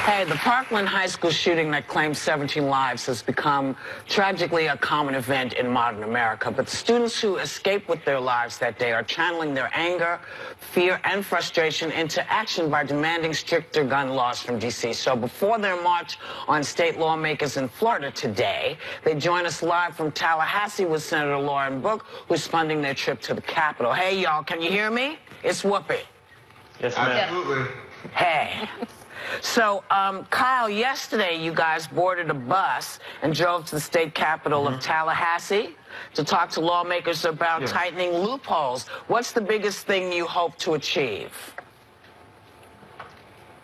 Hey, the Parkland High School shooting that claimed 17 lives has become tragically a common event in modern America. But the students who escaped with their lives that day are channeling their anger, fear, and frustration into action by demanding stricter gun laws from D.C. So before their march on state lawmakers in Florida today, they join us live from Tallahassee with Senator Lauren Book, who's funding their trip to the Capitol. Hey, y'all, can you hear me? It's Whoopi. Yes, ma'am. Absolutely. Hey. So, Kyle, yesterday you guys boarded a bus and drove to the state capitol of Tallahassee to talk to lawmakers about tightening loopholes. What's the biggest thing you hope to achieve?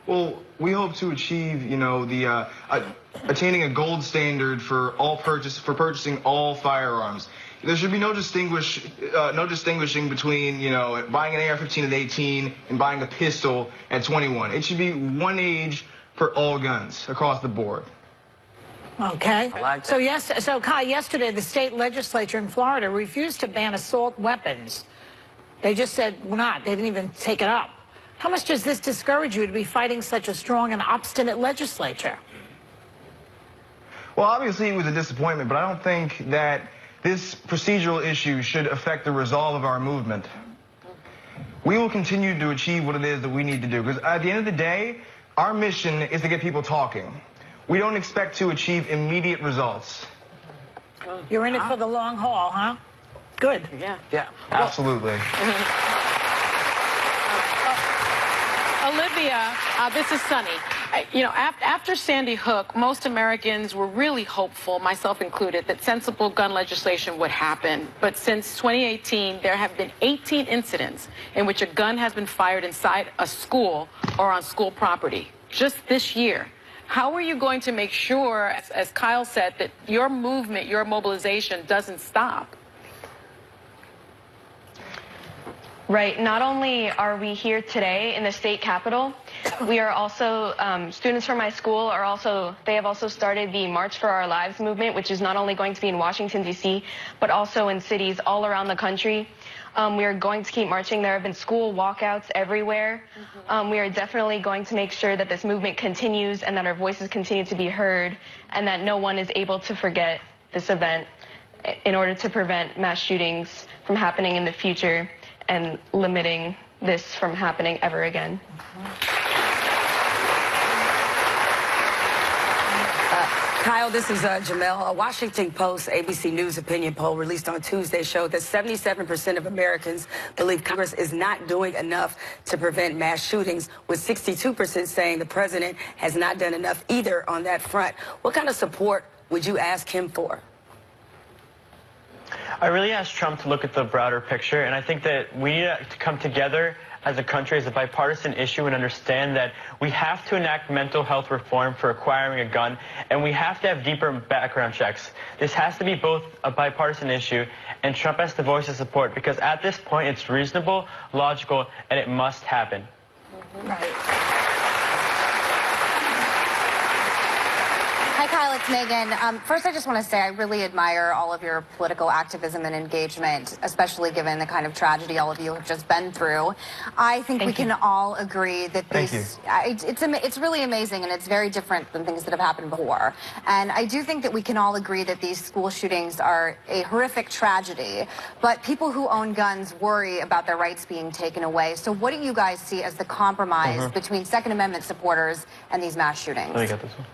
Well, we hope to achieve, the attaining a gold standard for purchasing all firearms. There should be no distinguishing between, buying an AR-15 at 18 and buying a pistol at 21. It should be one age for all guns across the board. Okay. Like So Kai, yesterday the state legislature in Florida refused to ban assault weapons. They just said we're not. They didn't even take it up. How much does this discourage you to be fighting such a strong and obstinate legislature? Well, obviously it was a disappointment, but I don't think that this procedural issue should affect the resolve of our movement. We will continue to achieve what it is that we need to do, because at the end of the day, our mission is to get people talking. We don't expect to achieve immediate results. You're in it for the long haul, huh? Good. Yeah. Absolutely. Olivia, this is Sunny. After Sandy Hook, most Americans were really hopeful, myself included, that sensible gun legislation would happen. But since 2018, there have been 18 incidents in which a gun has been fired inside a school or on school property. Just this year. How are you going to make sure, as Kyle said, that your movement, your mobilization doesn't stop? Right. Not only are we here today in the state capitol, we are also, students from my school they have also started the March for Our Lives movement, which is not only going to be in Washington, D.C., but also in cities all around the country. We are going to keep marching. There have been school walkouts everywhere. We are definitely going to make sure that this movement continues and that our voices continue to be heard and that no one is able to forget this event in order to prevent mass shootings from happening in the future and limiting this from happening ever again. Kyle, this is Jamel. A Washington Post ABC News opinion poll released on Tuesday showed that 77% of Americans believe Congress is not doing enough to prevent mass shootings, with 62% saying the president has not done enough either on that front. What kind of support would you ask him for? I really asked Trump to look at the broader picture, and I think that we need to come together as a country as a bipartisan issue and understand that we have to enact mental health reform for acquiring a gun, and we have to have deeper background checks. This has to be both a bipartisan issue, and Trump has to voice his support, because at this point it's reasonable, logical, and it must happen. Right. Hi, Kyle, it's Megan. First, I just want to say I really admire all of your political activism and engagement, especially given the kind of tragedy all of you have just been through. I think we can all agree that it's really amazing, and it's very different than things that have happened before. And I do think that we can all agree that these school shootings are a horrific tragedy, but people who own guns worry about their rights being taken away. So what do you guys see as the compromise between Second Amendment supporters and these mass shootings? Let me get this one.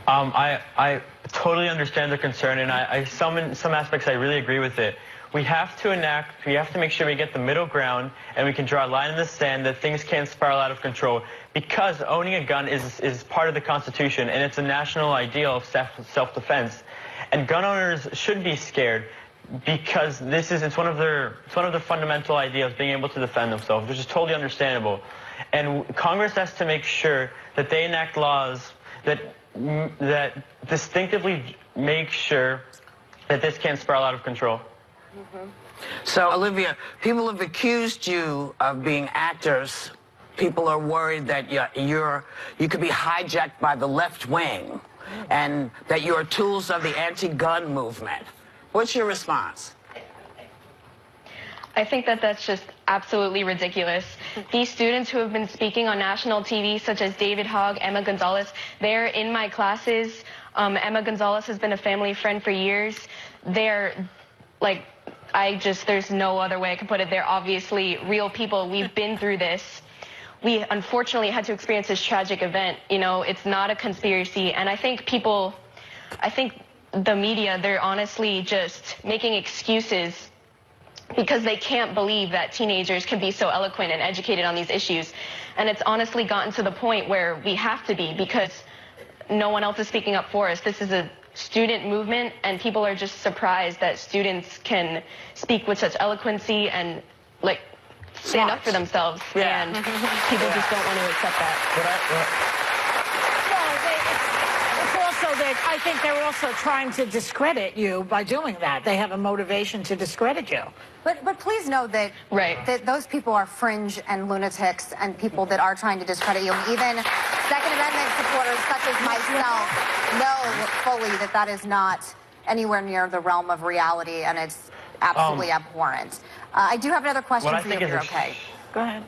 I totally understand the concern, and in some aspects I really agree with it. We have to make sure we get the middle ground, and we can draw a line in the sand that things can't spiral out of control, because owning a gun is part of the Constitution, and it's a national ideal of self-defense. And gun owners should be scared, because it's one of their fundamental ideals, being able to defend themselves, which is totally understandable. And Congress has to make sure that they enact laws that distinctively make sure that this can't spiral out of control. So, Olivia, people have accused you of being actors. People are worried that you could be hijacked by the left wing and that you're tools of the anti-gun movement. What's your response? I think that that's just absolutely ridiculous. These students who have been speaking on national TV, such as David Hogg, Emma Gonzalez, they're in my classes. Emma Gonzalez has been a family friend for years. They're like, there's no other way I can put it. They're obviously real people. We've been through this. We unfortunately had to experience this tragic event. You know, it's not a conspiracy. And I think the media, they're honestly just making excuses because they can't believe that teenagers can be so eloquent and educated on these issues. And it's honestly gotten to the point where we have to be, because no one else is speaking up for us. This is a student movement, and people are just surprised that students can speak with such eloquency and, like, stand up for themselves. Yeah. And people just don't want to accept that. I think they're also trying to discredit you by doing that. They have a motivation to discredit you. But please know that that those people are fringe and lunatics and people that are trying to discredit you. Even Second Amendment supporters such as myself know fully that that is not anywhere near the realm of reality, and it's absolutely abhorrent. I do have another question for you if you're okay. Go ahead.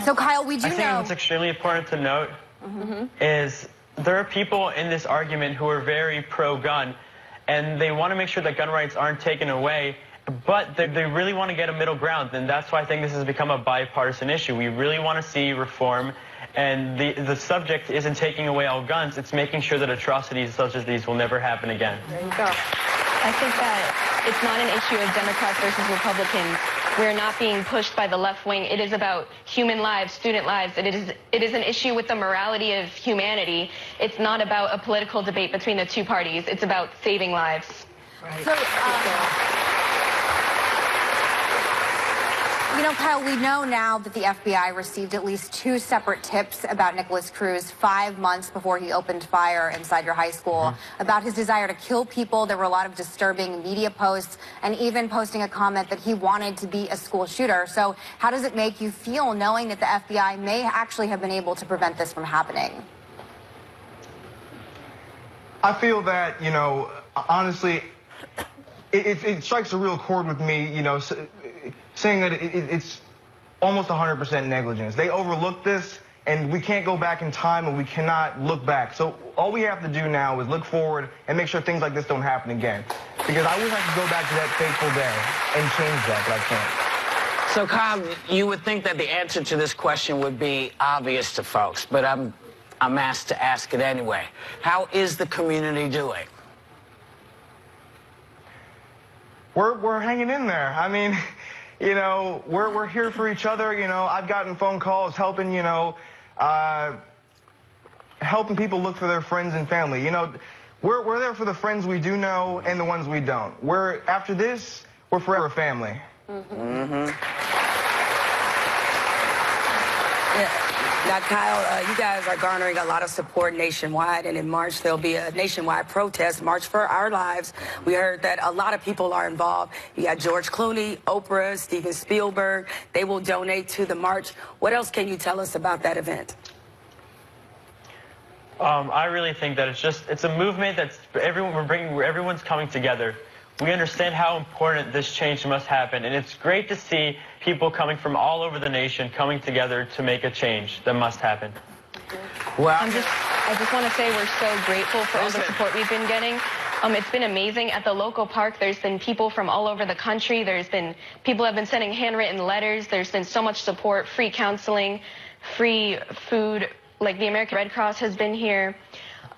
So, Kyle, we do know... I think what's extremely important to note is there are people in this argument who are very pro-gun, and they want to make sure that gun rights aren't taken away, but they really want to get a middle ground, and that's why I think this has become a bipartisan issue. We really want to see reform, and the subject isn't taking away all guns, it's making sure that atrocities such as these will never happen again. There you go. I think that it's not an issue of Democrats versus Republicans. We're not being pushed by the left wing. It is about human lives, student lives. It is an issue with the morality of humanity. It's not about a political debate between the two parties. It's about saving lives. Right. So, you know, Kyle, we know now that the FBI received at least 2 separate tips about Nicholas Cruz 5 months before he opened fire inside your high school about his desire to kill people. There were a lot of disturbing media posts and even posting a comment that he wanted to be a school shooter. So how does it make you feel knowing that the FBI may actually have been able to prevent this from happening? I feel that, you know, honestly, it strikes a real chord with me, you know, saying that it's almost 100% negligence. They overlooked this, and we can't go back in time, and we cannot look back. So all we have to do now is look forward and make sure things like this don't happen again. Because I wish I could go back to that fateful day and change that, but I can't. So, Kyle, you would think that the answer to this question would be obvious to folks, but I'm asked to ask it anyway. How is the community doing? We're hanging in there. I mean, you know, we're here for each other. You know, I've gotten phone calls helping, you know, helping people look for their friends and family. You know, we're there for the friends we do know and the ones we don't. After this, we're forever family. Yeah. Now, Kyle, you guys are garnering a lot of support nationwide, and in March there'll be a nationwide protest, March for Our Lives. We heard that a lot of people are involved. You got George Clooney, Oprah, Steven Spielberg. They will donate to the march. What else can you tell us about that event? I really think that it's a movement that's everyone's coming together. We understand how important this change must happen, and it's great to see people coming from all over the nation coming together to make a change that must happen. Well, I just want to say we're so grateful for all the support we've been getting. It's been amazing. At the local park, there's been people from all over the country. There's been people have been sending handwritten letters. There's been so much support, free counseling, free food. Like the American Red Cross has been here.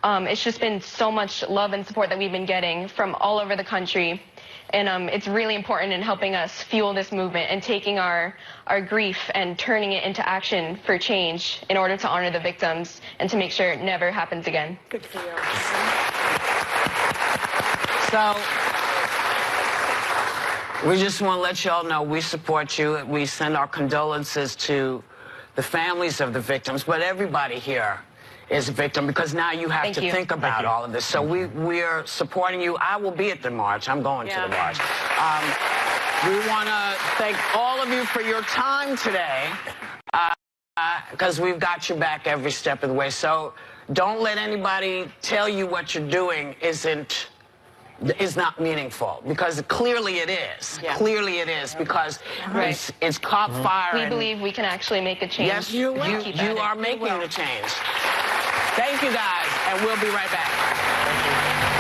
It's just been so much love and support that we've been getting from all over the country. And it's really important in helping us fuel this movement and taking our grief and turning it into action for change in order to honor the victims and to make sure it never happens again. Good for you. So, we just want to let y'all know we support you. We send our condolences to the families of the victims, but everybody here is a victim, because now you have to think about all of this. So we're supporting you. I will be at the march. I'm going to the march. We want to thank all of you for your time today, because we've got your back every step of the way. So don't let anybody tell you what you're doing isn't is not meaningful, because clearly it is. Yeah. Clearly it is, because Right. it's caught fire. We and- believe we can actually make a change. Yes, you Keep at it. are making the change. Thank you, guys, and we'll be right back.